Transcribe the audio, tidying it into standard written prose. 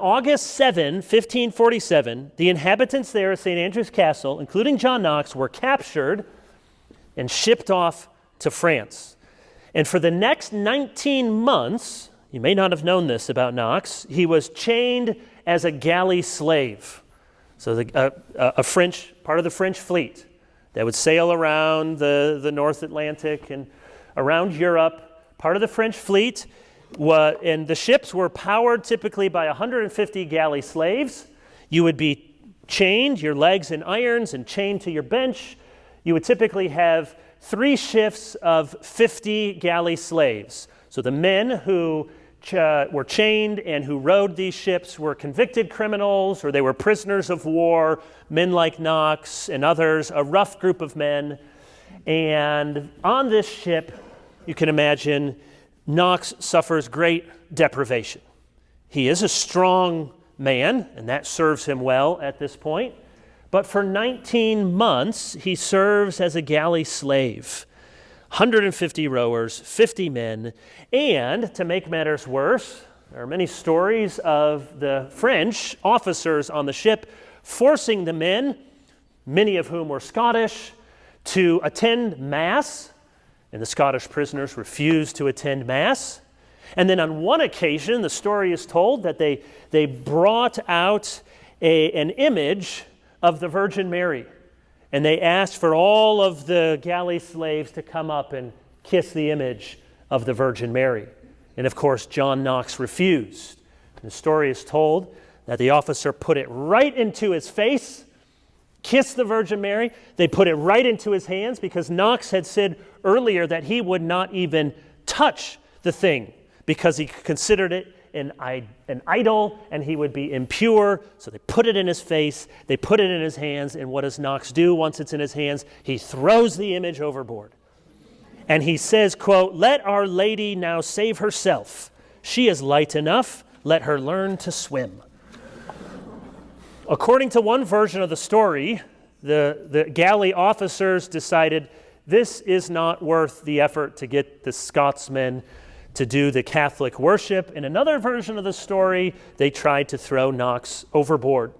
August 7, 1547, the inhabitants there of St. Andrew's Castle, including John Knox, were captured and shipped off to France. And for the next 19 months, you may not have known this about Knox, he was chained as a galley slave. So a French, part of the French fleet that would sail around the North Atlantic and around Europe, part of the French fleet, and the ships were powered typically by 150 galley slaves. You would be chained, your legs in irons, and chained to your bench. You would typically have 3 shifts of 50 galley slaves. So the men who were chained and who rowed these ships were convicted criminals, or they were prisoners of war, men like Knox and others, a rough group of men. And on this ship, you can imagine, Knox suffers great deprivation. He is a strong man, and that serves him well at this point. But for 19 months, he serves as a galley slave. 150 rowers, 50 men, and to make matters worse, there are many stories of the French officers on the ship forcing the men, many of whom were Scottish, to attend Mass, and the Scottish prisoners refused to attend Mass. And then on one occasion, the story is told that they brought out an image of the Virgin Mary, and they asked for all of the galley slaves to come up and kiss the image of the Virgin Mary. And of course, John Knox refused. The story is told that the officer put it right into his face, kissed the Virgin Mary. They put it right into his hands because Knox had said earlier that he would not even touch the thing because he considered it an idol and he would be impure. So they put it in his face, they put it in his hands, and what does Knox do once it's in his hands? He throws the image overboard. And he says, quote, "Let Our Lady now save herself. She is light enough. Let her learn to swim." According to one version of the story, the galley officers decided this is not worth the effort to get the Scotsmen to do the Catholic worship. In another version of the story, they tried to throw Knox overboard.